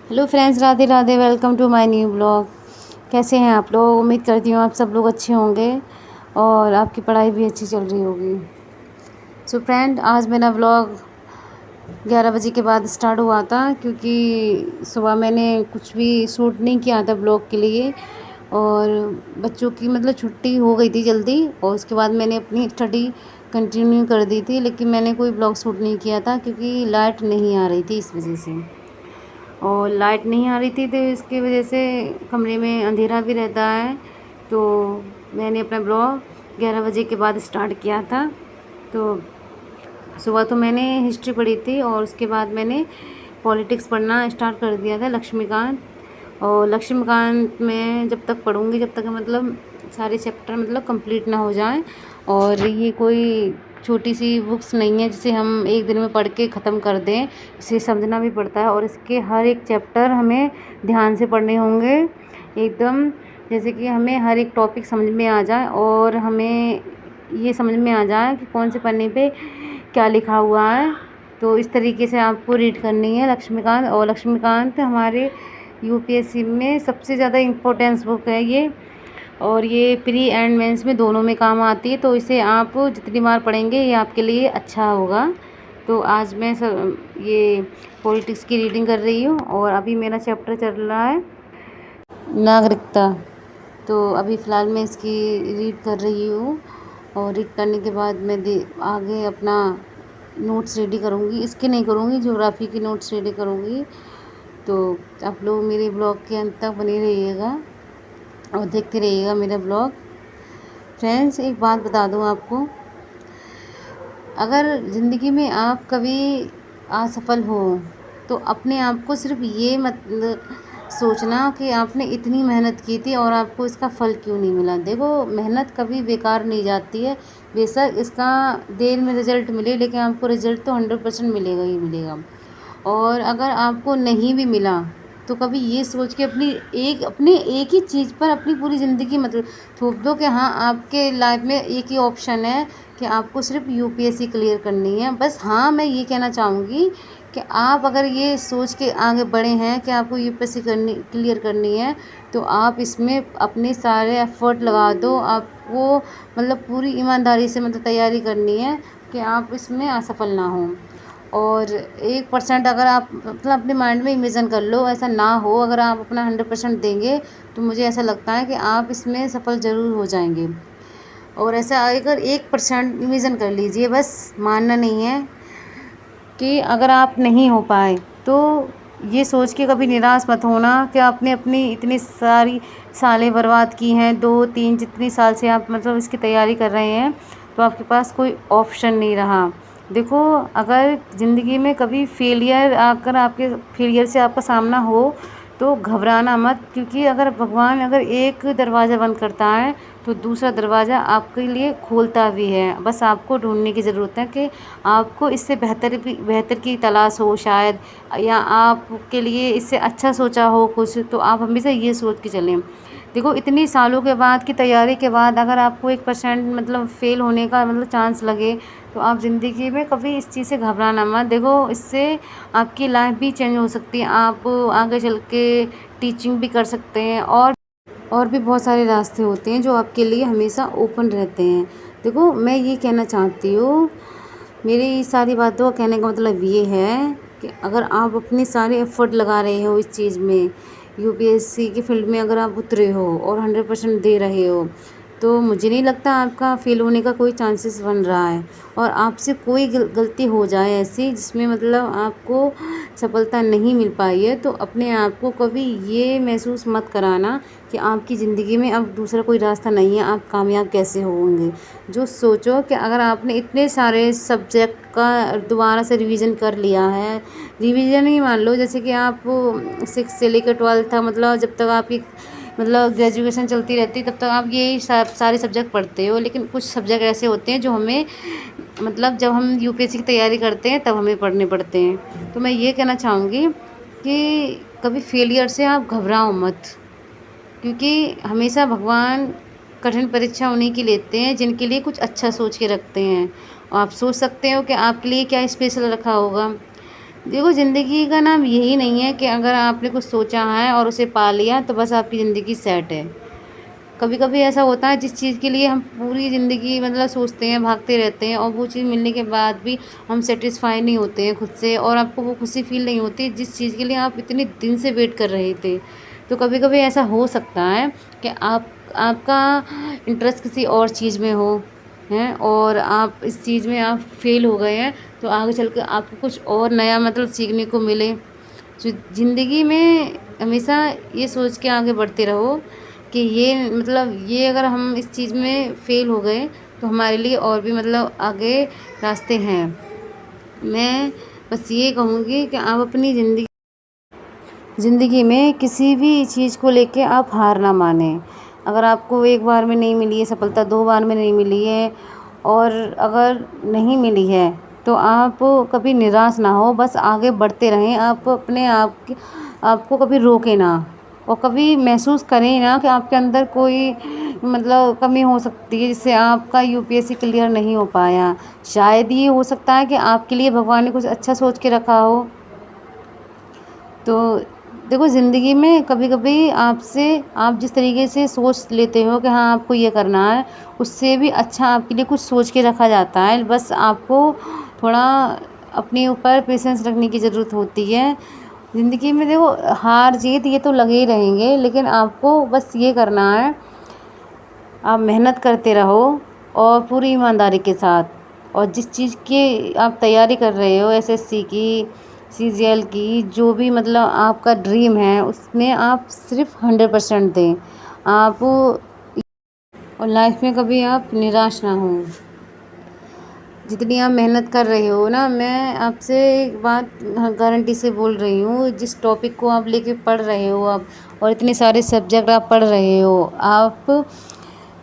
Hello friends, Radhe Radhe. Welcome to my new blog. कैसे हैं आप लोग? उम्मीद करती हूँ आप सब लोग अच्छे होंगे और आपकी पढ़ाई भी अच्छी चल रही होगी। सो फ्रेंड, आज मेरा ब्लॉग 11 बजे के बाद स्टार्ट हुआ था क्योंकि सुबह मैंने कुछ भी शूट नहीं किया था ब्लॉग के लिए। और बच्चों की छुट्टी हो गई थी जल्दी, और उसके बाद मैंने अपनी स्टडी कंटिन्यू कर दी थी, लेकिन मैंने कोई ब्लॉग शूट नहीं किया था क्योंकि लाइट नहीं आ रही थी इस वजह से। और लाइट नहीं आ रही थी तो इसकी वजह से कमरे में अंधेरा भी रहता है। तो मैंने अपना ब्लॉग 11 बजे के बाद स्टार्ट किया था। तो सुबह तो मैंने हिस्ट्री पढ़ी थी और उसके बाद मैंने पॉलिटिक्स पढ़ना स्टार्ट कर दिया था, लक्ष्मीकांत। और लक्ष्मीकांत में जब तक पढ़ूँगी जब तक सारे चैप्टर कंप्लीट ना हो जाएं। और ये कोई छोटी सी बुक्स नहीं है जिसे हम एक दिन में पढ़ के ख़त्म कर दें। इसे समझना भी पड़ता है और इसके हर एक चैप्टर हमें ध्यान से पढ़ने होंगे एकदम, जैसे कि हमें हर एक टॉपिक समझ में आ जाए और हमें ये समझ में आ जाए कि कौन से पन्ने पे क्या लिखा हुआ है। तो इस तरीके से आपको रीड करनी है लक्ष्मीकांत। और लक्ष्मीकांत हमारे यूपीएससी में सबसे ज़्यादा इम्पोर्टेंस बुक है ये, और ये प्री एंड मेंस में दोनों में काम आती है। तो इसे आप जितनी बार पढ़ेंगे ये आपके लिए अच्छा होगा। तो आज मैं ये पॉलिटिक्स की रीडिंग कर रही हूँ और अभी मेरा चैप्टर चल रहा है नागरिकता। तो अभी फ़िलहाल मैं इसकी रीड कर रही हूँ और रीड करने के बाद मैं आगे अपना नोट्स रेडी करूँगी। इसके नहीं करूँगी, ज्योग्राफी की नोट्स रेडी करूँगी। तो आप लोग मेरे ब्लॉग के अंत तक बने रहिएगा और देखते रहिएगा मेरा ब्लॉग। फ्रेंड्स, एक बात बता दूं आपको, अगर ज़िंदगी में आप कभी असफल हो तो अपने आप को सिर्फ ये मत सोचना कि आपने इतनी मेहनत की थी और आपको इसका फल क्यों नहीं मिला। देखो, मेहनत कभी बेकार नहीं जाती है। बेशक इसका देर में रिज़ल्ट मिले, लेकिन आपको रिज़ल्ट तो 100% मिलेगा ही मिलेगा। और अगर आपको नहीं भी मिला तो कभी ये सोच के अपने एक ही चीज़ पर अपनी पूरी ज़िंदगी थोप दो कि हाँ, आपके लाइफ में एक ही ऑप्शन है कि आपको सिर्फ यूपीएससी क्लियर करनी है बस। हाँ, मैं ये कहना चाहूँगी कि आप अगर ये सोच के आगे बढ़े हैं कि आपको यूपीएससी क्लियर करनी है, तो आप इसमें अपने सारे एफ़र्ट लगा दो। आपको पूरी ईमानदारी से तैयारी करनी है कि आप इसमें असफल ना हों। और 1% अगर आप अपने माइंड में इमेजिन कर लो, ऐसा ना हो, अगर आप अपना 100% देंगे तो मुझे ऐसा लगता है कि आप इसमें सफल ज़रूर हो जाएंगे। और ऐसा अगर 1% इमेजिन कर लीजिए, बस मानना नहीं है कि अगर आप नहीं हो पाए तो ये सोच के कभी निराश मत होना कि आपने अपनी इतनी सारी सालें बर्बाद की हैं, 2-3 जितनी साल से आप इसकी तैयारी कर रहे हैं, तो आपके पास कोई ऑप्शन नहीं रहा। देखो, अगर ज़िंदगी में कभी फेलियर से आपका सामना हो तो घबराना मत, क्योंकि अगर भगवान एक दरवाज़ा बंद करता है तो दूसरा दरवाज़ा आपके लिए खोलता भी है। बस आपको ढूंढने की ज़रूरत है कि आपको इससे बेहतर की तलाश हो शायद, या आपके लिए इससे अच्छा सोचा हो कुछ, तो आप हमेशा ये सोच के चलें। देखो, इतनी सालों के बाद की तैयारी के बाद अगर आपको 1% फ़ेल होने का चांस लगे, तो आप ज़िंदगी में कभी इस चीज़ से घबराना मत। देखो, इससे आपकी लाइफ भी चेंज हो सकती है। आप आगे चल के टीचिंग भी कर सकते हैं और भी बहुत सारे रास्ते होते हैं जो आपके लिए हमेशा ओपन रहते हैं। देखो, मैं ये कहना चाहती हूँ, मेरी सारी बातों का कहने का मतलब ये है कि अगर आप अपने सारे एफ़र्ट लगा रहे हो इस चीज़ में, यूपीएससी की फील्ड में अगर आप उतरे हो और 100% दे रहे हो, तो मुझे नहीं लगता आपका फ़ेल होने का कोई चांसेस बन रहा है। और आपसे कोई गलती हो जाए ऐसी जिसमें आपको सफलता नहीं मिल पाई है, तो अपने आप को कभी ये महसूस मत कराना कि आपकी ज़िंदगी में अब दूसरा कोई रास्ता नहीं है, आप कामयाब कैसे होंगे। जो सोचो कि अगर आपने इतने सारे सब्जेक्ट का दोबारा से रिवीजन कर लिया है, रिवीजन ही मान लो, जैसे कि आप 6 से लेकर 12 तक जब तक आपकी ग्रेजुएशन चलती रहती है तब तक आप यही सारे सब्जेक्ट पढ़ते हो। लेकिन कुछ सब्जेक्ट ऐसे होते हैं जो हमें जब हम यूपीएससी की तैयारी करते हैं तब हमें पढ़ने पड़ते हैं। तो मैं ये कहना चाहूँगी कि कभी फेलियर से आप घबराओ मत, क्योंकि हमेशा भगवान कठिन परीक्षा उन्हीं की लेते हैं जिनके लिए कुछ अच्छा सोच के रखते हैं। और आप सोच सकते हो कि आपके लिए क्या स्पेशल रखा होगा। देखो ज़िंदगी का नाम यही नहीं है कि अगर आपने कुछ सोचा है और उसे पा लिया तो बस आपकी ज़िंदगी सेट है। कभी कभी ऐसा होता है जिस चीज़ के लिए हम पूरी ज़िंदगी मतलब सोचते हैं, भागते रहते हैं और वो चीज़ मिलने के बाद भी हम सेटिस्फाई नहीं होते हैं खुद से, और आपको वो खुशी फील नहीं होती जिस चीज़ के लिए आप इतने दिन से वेट कर रहे थे। तो कभी कभी ऐसा हो सकता है कि आपका इंटरेस्ट किसी और चीज़ में हो, हैं, और आप इस चीज़ में आप फेल हो गए हैं, तो आगे चल के आपको कुछ और नया मतलब सीखने को मिले। तो ज़िंदगी में हमेशा ये सोच के आगे बढ़ते रहो कि ये मतलब ये अगर हम इस चीज़ में फ़ेल हो गए तो हमारे लिए और भी मतलब आगे रास्ते हैं। मैं बस ये कहूँगी कि आप अपनी ज़िंदगी में किसी भी चीज़ को लेके आप हार ना मानें। अगर आपको एक बार में नहीं मिली है सफलता, 2 बार में नहीं मिली है, और अगर नहीं मिली है तो आप कभी निराश ना हो, बस आगे बढ़ते रहें। आप अपने आपको कभी रोकें ना, और कभी महसूस करें ना कि आपके अंदर कोई मतलब कमी हो सकती है जिससे आपका यूपीएससी क्लियर नहीं हो पाया। शायद ये हो सकता है कि आपके लिए भगवान ने कुछ अच्छा सोच के रखा हो। तो देखो ज़िंदगी में कभी-कभी आप जिस तरीके से सोच लेते हो कि हाँ आपको ये करना है, उससे भी अच्छा आपके लिए कुछ सोच के रखा जाता है। बस आपको थोड़ा अपने ऊपर पेशेंस रखने की ज़रूरत होती है। ज़िंदगी में देखो हार जीत ये तो लगे ही रहेंगे, लेकिन आपको बस ये करना है, आप मेहनत करते रहो और पूरी ईमानदारी के साथ। और जिस चीज़ की आप तैयारी कर रहे हो, एसएससी की, सीजीएल की, जो भी मतलब आपका ड्रीम है उसमें आप सिर्फ 100% दें। आप और लाइफ में कभी आप निराश ना हों। जितनी आप मेहनत कर रहे हो ना, मैं आपसे एक बात गारंटी से बोल रही हूँ, जिस टॉपिक को आप लेके पढ़ रहे हो आप, और इतने सारे सब्जेक्ट आप पढ़ रहे हो, आप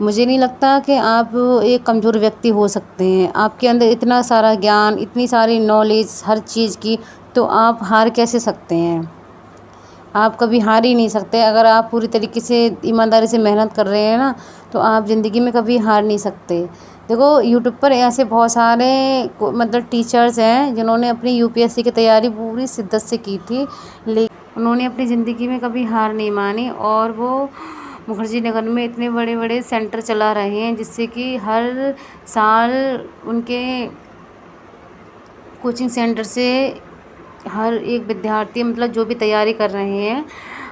मुझे नहीं लगता कि आप एक कमज़ोर व्यक्ति हो सकते हैं। आपके अंदर इतना सारा ज्ञान, इतनी सारी नॉलेज हर चीज़ की, तो आप हार कैसे सकते हैं? आप कभी हार ही नहीं सकते। अगर आप पूरी तरीके से ईमानदारी से मेहनत कर रहे हैं ना, तो आप ज़िंदगी में कभी हार नहीं सकते। देखो यूट्यूब पर ऐसे बहुत सारे मतलब टीचर्स हैं जिन्होंने अपनी यूपीएससी की तैयारी पूरी शिद्दत से की थी, लेकिन उन्होंने अपनी ज़िंदगी में कभी हार नहीं मानी, और वो मुखर्जी नगर में इतने बड़े बड़े सेंटर चला रहे हैं जिससे कि हर साल उनके कोचिंग सेंटर से हर एक विद्यार्थी मतलब जो भी तैयारी कर रहे हैं,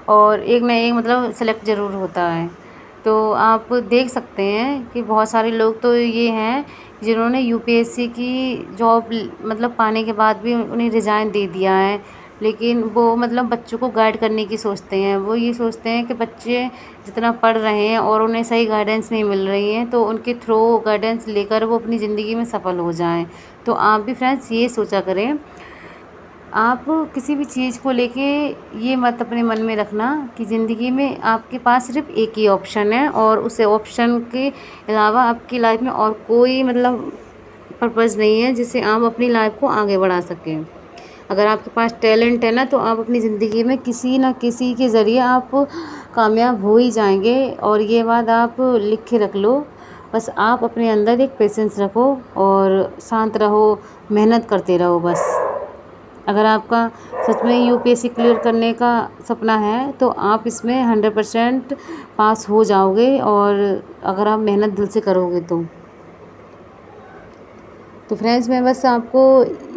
और एक ना एक मतलब सेलेक्ट ज़रूर होता है। तो आप देख सकते हैं कि बहुत सारे लोग तो ये हैं जिन्होंने यूपीएससी की जॉब मतलब पाने के बाद भी उन्हें रिज़ाइन दे दिया है, लेकिन वो मतलब बच्चों को गाइड करने की सोचते हैं। वो ये सोचते हैं कि बच्चे जितना पढ़ रहे हैं और उन्हें सही गाइडेंस नहीं मिल रही है, तो उनके थ्रू गाइडेंस लेकर वो अपनी ज़िंदगी में सफल हो जाएं। तो आप भी फ्रेंड्स ये सोचा करें, आप किसी भी चीज़ को लेके ये मत अपने मन में रखना कि ज़िंदगी में आपके पास सिर्फ एक ही ऑप्शन है, और उस ऑप्शन के अलावा आपकी लाइफ में और कोई मतलब पर्पज़ नहीं है जिससे आप अपनी लाइफ को आगे बढ़ा सकें। अगर आपके पास टैलेंट है ना, तो आप अपनी ज़िंदगी में किसी न किसी के ज़रिए आप कामयाब हो ही जाएंगे, और ये बात आप लिख के रख लो। बस आप अपने अंदर एक पेशेंस रखो और शांत रहो, मेहनत करते रहो बस। अगर आपका सच में यूपीएससी क्लियर करने का सपना है तो आप इसमें 100% पास हो जाओगे, और अगर आप मेहनत दिल से करोगे तो फ्रेंड्स मैं बस आपको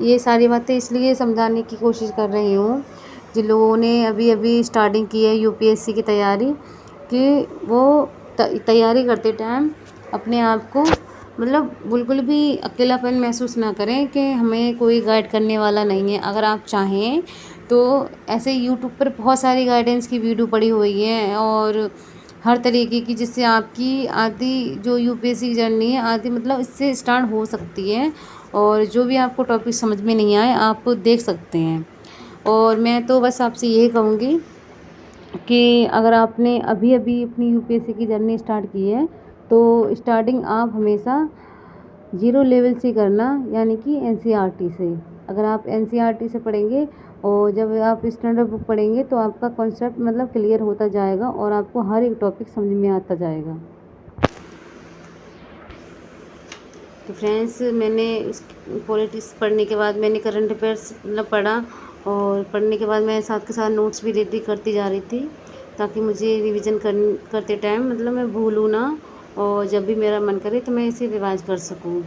ये सारी बातें इसलिए समझाने की कोशिश कर रही हूँ जिन लोगों ने अभी अभी स्टार्टिंग की है यूपीएससी की तैयारी, कि वो तैयारी करते टाइम अपने आप को मतलब बिल्कुल भी अकेलापन महसूस ना करें कि हमें कोई गाइड करने वाला नहीं है। अगर आप चाहें तो ऐसे यूट्यूब पर बहुत सारी गाइडेंस की वीडियो पड़ी हुई है, और हर तरीके की, जिससे आपकी आधी जो यूपीएससी की जर्नी है आधी मतलब इससे स्टार्ट हो सकती है, और जो भी आपको टॉपिक समझ में नहीं आए आप देख सकते हैं। और मैं तो बस आपसे यही कहूँगी कि अगर आपने अभी अभी अपनी यूपीएससी की जर्नी स्टार्ट की है तो स्टार्टिंग आप हमेशा ज़ीरो लेवल से करना, यानी कि एनसीईआरटी से। अगर आप एनसीईआरटी से पढ़ेंगे और जब आप स्टैंडर्ड बुक पढ़ेंगे तो आपका कॉन्सेप्ट मतलब क्लियर होता जाएगा और आपको हर एक टॉपिक समझ में आता जाएगा। तो फ्रेंड्स, मैंने उस पॉलिटिक्स पढ़ने के बाद मैंने करंट अफेयर्स मतलब पढ़ा, और पढ़ने के बाद मैं साथ के साथ नोट्स भी रेडी करती जा रही थी, ताकि मुझे रिवीजन करते टाइम मतलब मैं भूलूँ ना, और जब भी मेरा मन करे तो मैं इसे रिवाइज कर सकूँ।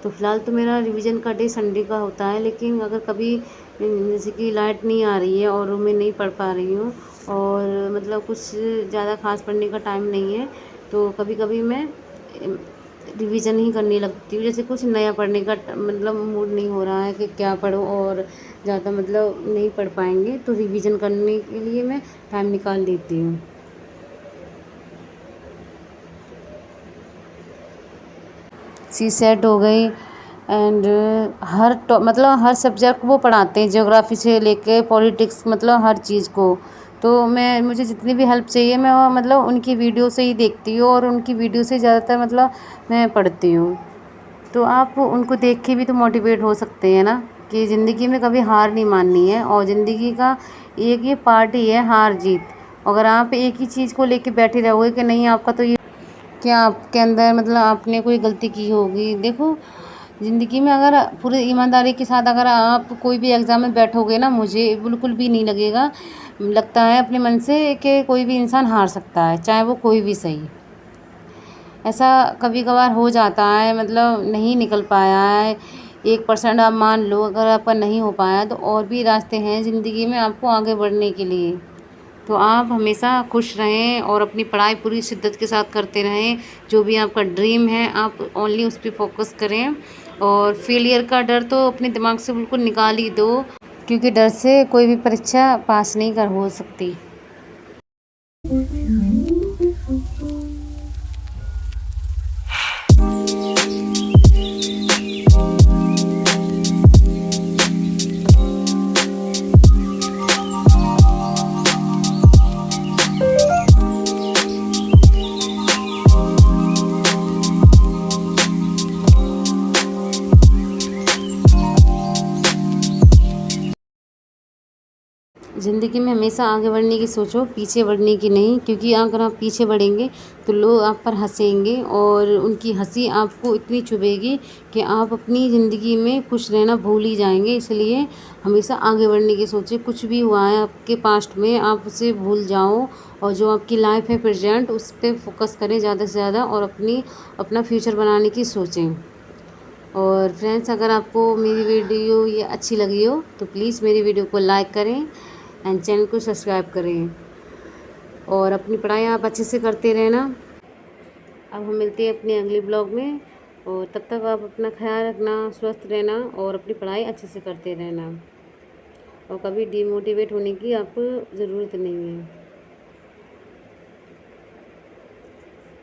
तो फ़िलहाल तो मेरा रिवीजन का डे संडे का होता है, लेकिन अगर कभी जैसे कि लाइट नहीं आ रही है और मैं नहीं पढ़ पा रही हूँ, और मतलब कुछ ज़्यादा खास पढ़ने का टाइम नहीं है, तो कभी कभी मैं रिवीजन ही करने लगती हूँ। जैसे कुछ नया पढ़ने का मतलब मूड नहीं हो रहा है कि क्या पढूँ, और ज़्यादा मतलब नहीं पढ़ पाएंगे, तो रिवीजन करने के लिए मैं टाइम निकाल लेती हूँ। सी सेट हो गई, एंड मतलब हर सब्जेक्ट वो पढ़ाते हैं, ज्योग्राफी से लेके पॉलिटिक्स, मतलब हर चीज़ को। तो मुझे जितनी भी हेल्प चाहिए मैं वो मतलब उनकी वीडियो से ही देखती हूँ, और उनकी वीडियो से ज़्यादातर मतलब मैं पढ़ती हूँ। तो आप उनको देख के भी तो मोटिवेट हो सकते हैं ना, कि ज़िंदगी में कभी हार नहीं माननी है, और ज़िंदगी का एक ये पार्ट ही है हार जीत। अगर आप एक ही चीज़ को लेके बैठे रहोगे कि नहीं आपका तो ये, क्या आपके अंदर मतलब आपने कोई गलती की होगी। देखो, ज़िंदगी में अगर पूरी ईमानदारी के साथ अगर आप कोई भी एग्ज़ाम में बैठोगे ना, मुझे बिल्कुल भी नहीं लगता है अपने मन से कि कोई भी इंसान हार सकता है, चाहे वो कोई भी सही। ऐसा कभी कभार हो जाता है, मतलब नहीं निकल पाया है 1% आप मान लो, अगर आपका नहीं हो पाया तो और भी रास्ते हैं ज़िंदगी में आपको आगे बढ़ने के लिए। तो आप हमेशा खुश रहें और अपनी पढ़ाई पूरी शिद्दत के साथ करते रहें। जो भी आपका ड्रीम है आप ओनली उस पर फोकस करें, और फेलियर का डर तो अपने दिमाग से बिल्कुल निकाल ही दो, क्योंकि डर से कोई भी परीक्षा पास नहीं कर हो सकती। ज़िंदगी में हमेशा आगे बढ़ने की सोचो, पीछे बढ़ने की नहीं, क्योंकि अगर आप पीछे बढ़ेंगे तो लोग आप पर हंसेंगे, और उनकी हंसी आपको इतनी चुभेगी कि आप अपनी ज़िंदगी में खुश रहना भूल ही जाएंगे। इसलिए हमेशा आगे बढ़ने की सोचें। कुछ भी हुआ है आपके पास्ट में आप उसे भूल जाओ, और जो आपकी लाइफ है प्रेजेंट उस पर फोकस करें ज़्यादा से ज़्यादा, और अपना फ्यूचर बनाने की सोचें। और फ्रेंड्स, अगर आपको मेरी वीडियो ये अच्छी लगी हो तो प्लीज़ मेरी वीडियो को लाइक करें, एंड चैनल को सब्सक्राइब करें, और अपनी पढ़ाई आप अच्छे से करते रहना। अब हम मिलते हैं अपने अगले ब्लॉग में, और तब तक आप अपना ख्याल रखना, स्वस्थ रहना, और अपनी पढ़ाई अच्छे से करते रहना, और कभी डिमोटिवेट होने की आपको ज़रूरत नहीं है।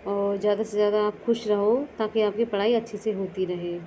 और ज़्यादा से ज़्यादा आप खुश रहो, ताकि आपकी पढ़ाई अच्छे से होती रहे।